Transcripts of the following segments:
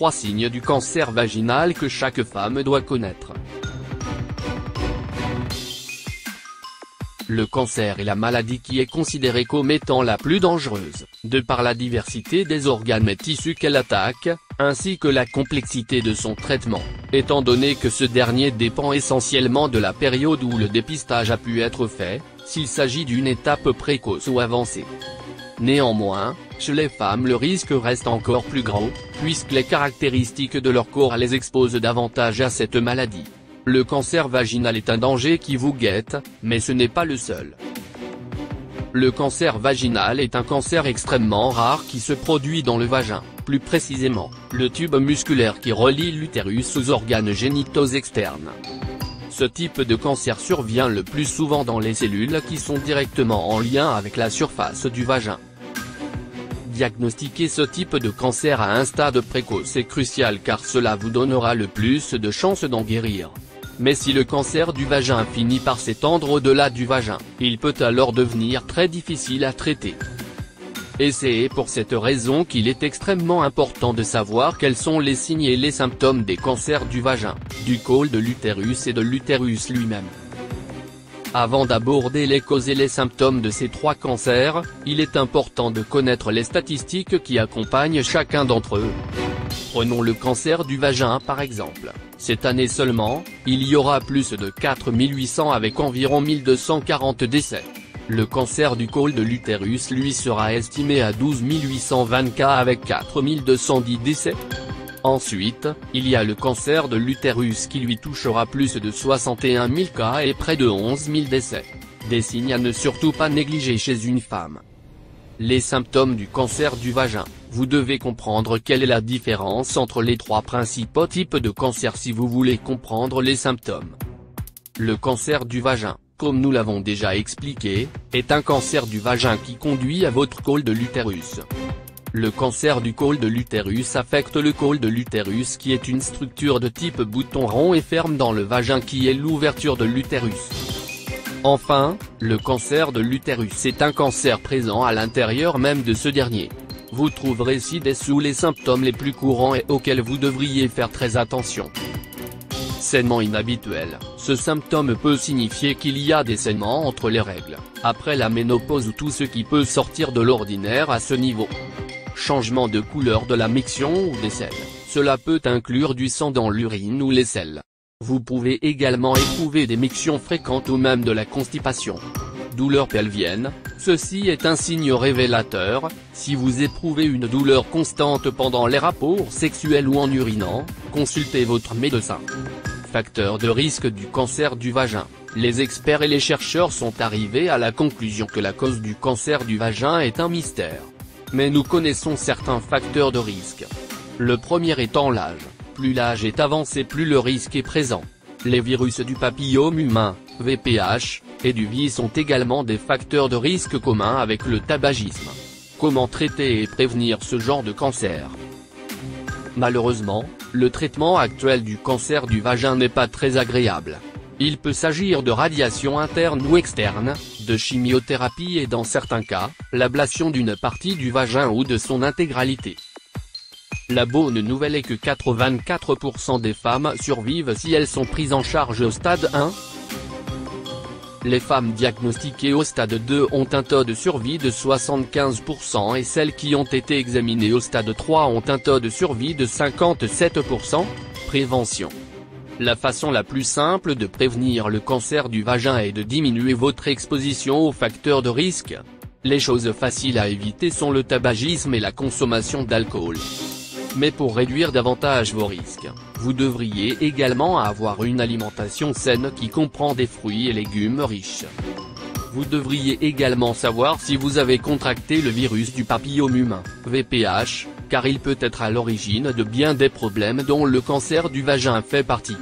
3 signes du cancer vaginal que chaque femme doit connaître. Le cancer est la maladie qui est considérée comme étant la plus dangereuse, de par la diversité des organes et tissus qu'elle attaque, ainsi que la complexité de son traitement, étant donné que ce dernier dépend essentiellement de la période où le dépistage a pu être fait, s'il s'agit d'une étape précoce ou avancée. Néanmoins, chez les femmes le risque reste encore plus grand, puisque les caractéristiques de leur corps les exposent davantage à cette maladie. Le cancer vaginal est un danger qui vous guette, mais ce n'est pas le seul. Le cancer vaginal est un cancer extrêmement rare qui se produit dans le vagin, plus précisément, le tube musculaire qui relie l'utérus aux organes génitaux externes. Ce type de cancer survient le plus souvent dans les cellules qui sont directement en lien avec la surface du vagin. Diagnostiquer ce type de cancer à un stade précoce est crucial car cela vous donnera le plus de chances d'en guérir. Mais si le cancer du vagin finit par s'étendre au-delà du vagin, il peut alors devenir très difficile à traiter. Et c'est pour cette raison qu'il est extrêmement important de savoir quels sont les signes et les symptômes des cancers du vagin, du col de l'utérus et de l'utérus lui-même. Avant d'aborder les causes et les symptômes de ces 3 cancers, il est important de connaître les statistiques qui accompagnent chacun d'entre eux. Prenons le cancer du vagin par exemple. Cette année seulement, il y aura plus de 4800 avec environ 1240 décès. Le cancer du col de l'utérus lui sera estimé à 12 820 cas avec 4210 décès. Ensuite, il y a le cancer de l'utérus qui lui touchera plus de 61 000 cas et près de 11 000 décès. Des signes à ne surtout pas négliger chez une femme. Les symptômes du cancer du vagin. Vous devez comprendre quelle est la différence entre les 3 principaux types de cancer si vous voulez comprendre les symptômes. Le cancer du vagin, comme nous l'avons déjà expliqué, est un cancer du vagin qui conduit à votre col de l'utérus. Le cancer du col de l'utérus affecte le col de l'utérus qui est une structure de type bouton rond et ferme dans le vagin qui est l'ouverture de l'utérus. Enfin, le cancer de l'utérus est un cancer présent à l'intérieur même de ce dernier. Vous trouverez ci-dessous les symptômes les plus courants et auxquels vous devriez faire très attention. Saignement inhabituel. Ce symptôme peut signifier qu'il y a des saignements entre les règles, après la ménopause ou tout ce qui peut sortir de l'ordinaire à ce niveau. Changement de couleur de la miction ou des selles. Cela peut inclure du sang dans l'urine ou les selles. Vous pouvez également éprouver des mictions fréquentes ou même de la constipation. Douleur pelvienne, ceci est un signe révélateur. Si vous éprouvez une douleur constante pendant les rapports sexuels ou en urinant, consultez votre médecin. Facteur de risque du cancer du vagin. Les experts et les chercheurs sont arrivés à la conclusion que la cause du cancer du vagin est un mystère. Mais nous connaissons certains facteurs de risque. Le premier étant l'âge. Plus l'âge est avancé plus le risque est présent. Les virus du papillome humain, VPH, et du VIH sont également des facteurs de risque communs avec le tabagisme. Comment traiter et prévenir ce genre de cancer? Malheureusement, le traitement actuel du cancer du vagin n'est pas très agréable. Il peut s'agir de radiation interne ou externe, de chimiothérapie et dans certains cas, l'ablation d'une partie du vagin ou de son intégralité. La bonne nouvelle est que 84% des femmes survivent si elles sont prises en charge au stade 1. Les femmes diagnostiquées au stade 2 ont un taux de survie de 75% et celles qui ont été examinées au stade 3 ont un taux de survie de 57%. Prévention. La façon la plus simple de prévenir le cancer du vagin est de diminuer votre exposition aux facteurs de risque. Les choses faciles à éviter sont le tabagisme et la consommation d'alcool. Mais pour réduire davantage vos risques, vous devriez également avoir une alimentation saine qui comprend des fruits et légumes riches. Vous devriez également savoir si vous avez contracté le virus du papillome humain, VPH, car il peut être à l'origine de bien des problèmes dont le cancer du vagin fait partie.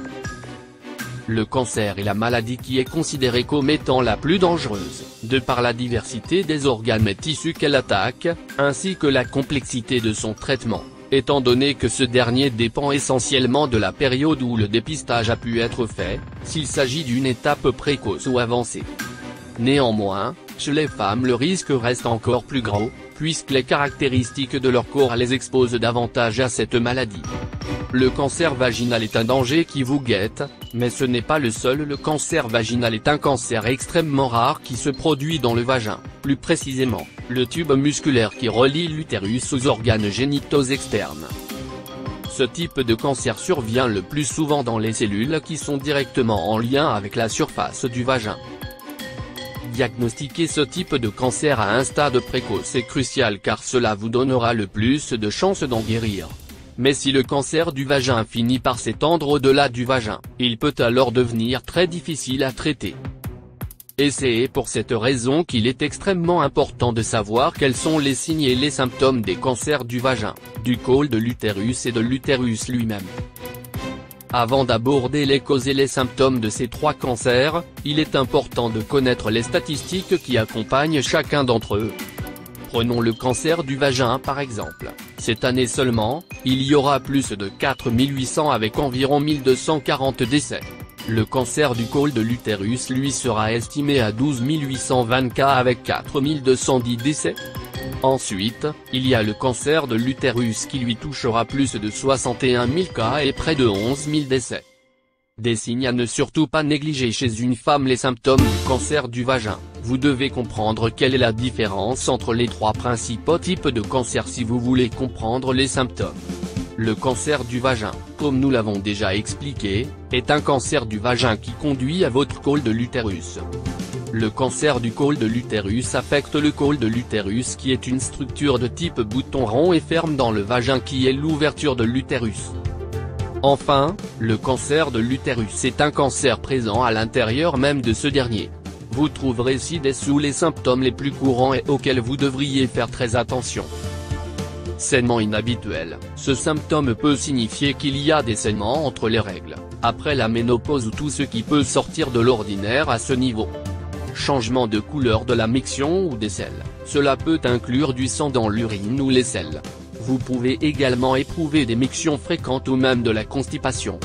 Le cancer est la maladie qui est considérée comme étant la plus dangereuse, de par la diversité des organes et tissus qu'elle attaque, ainsi que la complexité de son traitement, étant donné que ce dernier dépend essentiellement de la période où le dépistage a pu être fait, s'il s'agit d'une étape précoce ou avancée. Néanmoins, chez les femmes le risque reste encore plus grand, puisque les caractéristiques de leur corps les exposent davantage à cette maladie. Le cancer vaginal est un danger qui vous guette, mais ce n'est pas le seul. Le cancer vaginal est un cancer extrêmement rare qui se produit dans le vagin, plus précisément, le tube musculaire qui relie l'utérus aux organes génitaux externes. Ce type de cancer survient le plus souvent dans les cellules qui sont directement en lien avec la surface du vagin. Diagnostiquer ce type de cancer à un stade précoce est crucial car cela vous donnera le plus de chances d'en guérir. Mais si le cancer du vagin finit par s'étendre au-delà du vagin, il peut alors devenir très difficile à traiter. Et c'est pour cette raison qu'il est extrêmement important de savoir quels sont les signes et les symptômes des cancers du vagin, du col de l'utérus et de l'utérus lui-même. Avant d'aborder les causes et les symptômes de ces trois cancers, il est important de connaître les statistiques qui accompagnent chacun d'entre eux. Prenons le cancer du vagin par exemple. Cette année seulement, il y aura plus de 4800 avec environ 1240 décès. Le cancer du col de l'utérus lui sera estimé à 12 820 cas avec 4210 décès. Ensuite, il y a le cancer de l'utérus qui lui touchera plus de 61 000 cas et près de 11 000 décès. Des signes à ne surtout pas négliger chez une femme. Les symptômes du cancer du vagin. Vous devez comprendre quelle est la différence entre les trois principaux types de cancer si vous voulez comprendre les symptômes. Le cancer du vagin, comme nous l'avons déjà expliqué, est un cancer du vagin qui conduit à votre col de l'utérus. Le cancer du col de l'utérus affecte le col de l'utérus qui est une structure de type bouton rond et ferme dans le vagin qui est l'ouverture de l'utérus. Enfin, le cancer de l'utérus est un cancer présent à l'intérieur même de ce dernier. Vous trouverez ci-dessous les symptômes les plus courants et auxquels vous devriez faire très attention. Saignement inhabituel. Ce symptôme peut signifier qu'il y a des saignements entre les règles, après la ménopause ou tout ce qui peut sortir de l'ordinaire à ce niveau. Changement de couleur de la miction ou des selles. Cela peut inclure du sang dans l'urine ou les selles. Vous pouvez également éprouver des mictions fréquentes ou même de la constipation.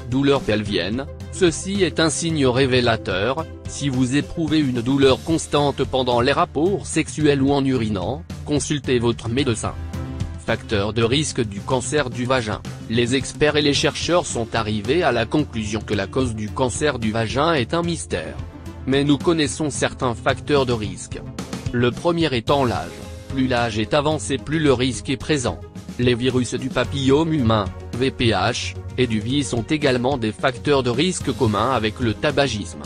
Douleur pelvienne. Ceci est un signe révélateur. Si vous éprouvez une douleur constante pendant les rapports sexuels ou en urinant, consultez votre médecin. Facteur de risque du cancer du vagin. Les experts et les chercheurs sont arrivés à la conclusion que la cause du cancer du vagin est un mystère. Mais nous connaissons certains facteurs de risque. Le premier étant l'âge. Plus l'âge est avancé, plus le risque est présent. Les virus du papillome humain, VPH, et du VIH sont également des facteurs de risque communs avec le tabagisme.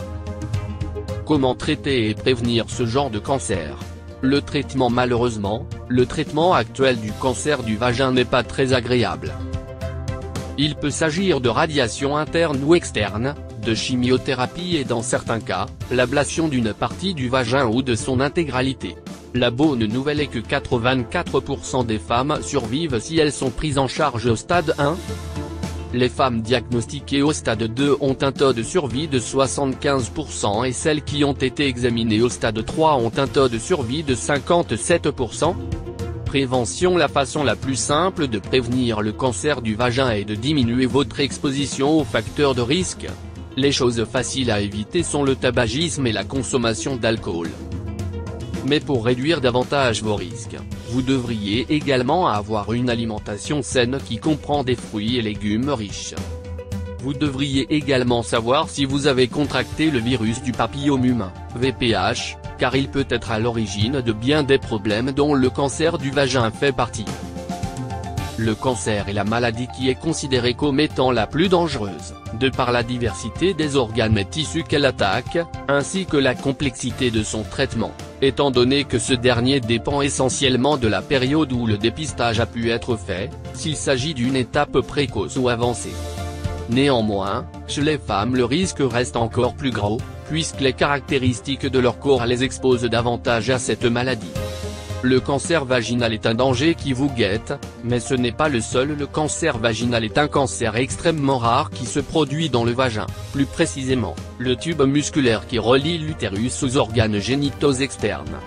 Comment traiter et prévenir ce genre de cancer ? Le traitement. Malheureusement, le traitement actuel du cancer du vagin n'est pas très agréable. Il peut s'agir de radiation interne ou externe, de chimiothérapie et dans certains cas, l'ablation d'une partie du vagin ou de son intégralité. La bonne nouvelle est que 84% des femmes survivent si elles sont prises en charge au stade 1. Les femmes diagnostiquées au stade 2 ont un taux de survie de 75% et celles qui ont été examinées au stade 3 ont un taux de survie de 57%. Prévention. La façon la plus simple de prévenir le cancer du vagin est de diminuer votre exposition aux facteurs de risque. Les choses faciles à éviter sont le tabagisme et la consommation d'alcool. Mais pour réduire davantage vos risques, vous devriez également avoir une alimentation saine qui comprend des fruits et légumes riches. Vous devriez également savoir si vous avez contracté le virus du papillome humain, VPH, car il peut être à l'origine de bien des problèmes dont le cancer du vagin fait partie. Le cancer est la maladie qui est considérée comme étant la plus dangereuse, de par la diversité des organes et tissus qu'elle attaque, ainsi que la complexité de son traitement, étant donné que ce dernier dépend essentiellement de la période où le dépistage a pu être fait, s'il s'agit d'une étape précoce ou avancée. Néanmoins, chez les femmes le risque reste encore plus gros, puisque les caractéristiques de leur corps les exposent davantage à cette maladie. Le cancer vaginal est un danger qui vous guette, mais ce n'est pas le seul. Le cancer vaginal est un cancer extrêmement rare qui se produit dans le vagin, plus précisément, le tube musculaire qui relie l'utérus aux organes génitaux externes.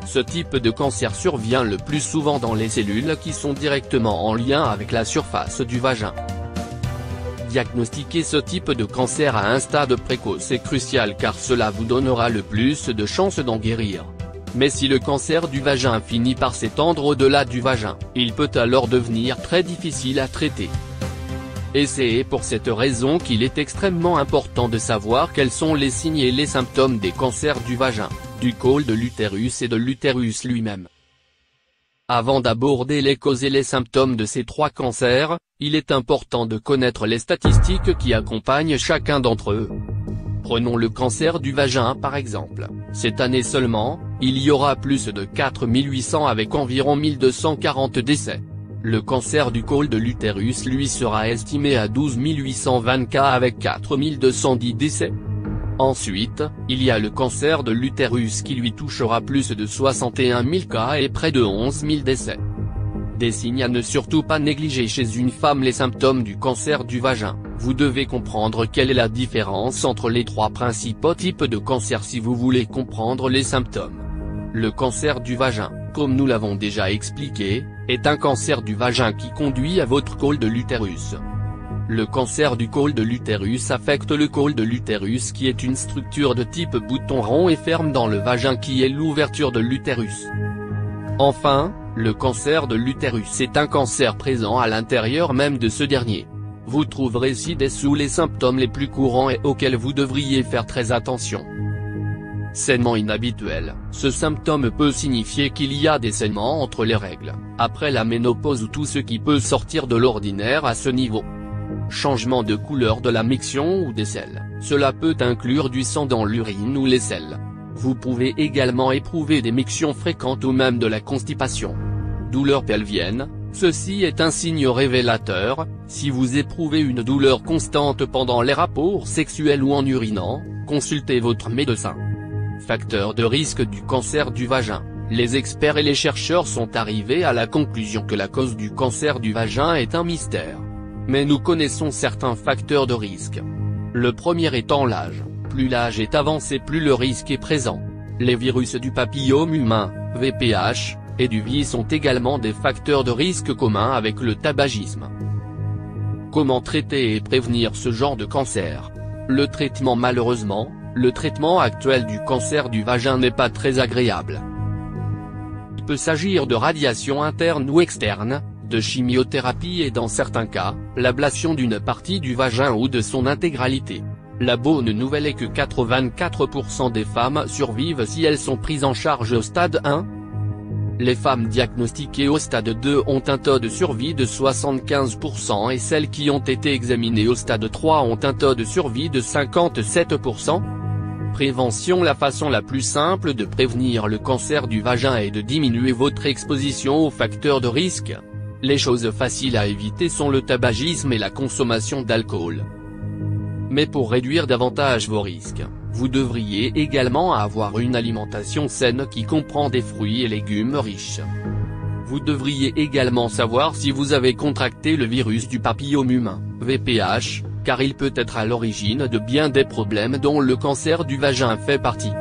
Ce type de cancer survient le plus souvent dans les cellules qui sont directement en lien avec la surface du vagin. Diagnostiquer ce type de cancer à un stade précoce est crucial car cela vous donnera le plus de chances d'en guérir. Mais si le cancer du vagin finit par s'étendre au-delà du vagin, il peut alors devenir très difficile à traiter. Et c'est pour cette raison qu'il est extrêmement important de savoir quels sont les signes et les symptômes des cancers du vagin, du col de l'utérus et de l'utérus lui-même. Avant d'aborder les causes et les symptômes de ces 3 cancers, il est important de connaître les statistiques qui accompagnent chacun d'entre eux. Prenons le cancer du vagin par exemple. Cette année seulement, il y aura plus de 4800 avec environ 1240 décès. Le cancer du col de l'utérus lui sera estimé à 12 820 cas avec 4210 décès. Ensuite, il y a le cancer de l'utérus qui lui touchera plus de 61 000 cas et près de 11 000 décès. Des signes à ne surtout pas négliger chez une femme. Les symptômes du cancer du vagin. Vous devez comprendre quelle est la différence entre les 3 principaux types de cancer si vous voulez comprendre les symptômes. Le cancer du vagin, comme nous l'avons déjà expliqué, est un cancer du vagin qui conduit à votre col de l'utérus. Le cancer du col de l'utérus affecte le col de l'utérus qui est une structure de type bouton rond et ferme dans le vagin qui est l'ouverture de l'utérus. Enfin, le cancer de l'utérus est un cancer présent à l'intérieur même de ce dernier. Vous trouverez ci-dessous les symptômes les plus courants et auxquels vous devriez faire très attention. Saignement inhabituel. Ce symptôme peut signifier qu'il y a des saignements entre les règles, après la ménopause ou tout ce qui peut sortir de l'ordinaire à ce niveau. Changement de couleur de la miction ou des selles. Cela peut inclure du sang dans l'urine ou les selles. Vous pouvez également éprouver des mictions fréquentes ou même de la constipation. Douleur pelvienne. Ceci est un signe révélateur. Si vous éprouvez une douleur constante pendant les rapports sexuels ou en urinant, consultez votre médecin. Facteur de risque du cancer du vagin. Les experts et les chercheurs sont arrivés à la conclusion que la cause du cancer du vagin est un mystère. Mais nous connaissons certains facteurs de risque. Le premier étant l'âge. Plus l'âge est avancé, plus le risque est présent. Les virus du papillome humain, VPH, et du VIH sont également des facteurs de risque communs avec le tabagisme. Comment traiter et prévenir ce genre de cancer? Le traitement. Malheureusement, le traitement actuel du cancer du vagin n'est pas très agréable. Il peut s'agir de radiation interne ou externe, de chimiothérapie et dans certains cas, l'ablation d'une partie du vagin ou de son intégralité. La bonne nouvelle est que 84% des femmes survivent si elles sont prises en charge au stade 1. Les femmes diagnostiquées au stade 2 ont un taux de survie de 75% et celles qui ont été examinées au stade 3 ont un taux de survie de 57%. Prévention. La façon la plus simple de prévenir le cancer du vagin est de diminuer votre exposition aux facteurs de risque. Les choses faciles à éviter sont le tabagisme et la consommation d'alcool. Mais pour réduire davantage vos risques, vous devriez également avoir une alimentation saine qui comprend des fruits et légumes riches. Vous devriez également savoir si vous avez contracté le virus du papillome humain, VPH, car il peut être à l'origine de bien des problèmes dont le cancer du vagin fait partie.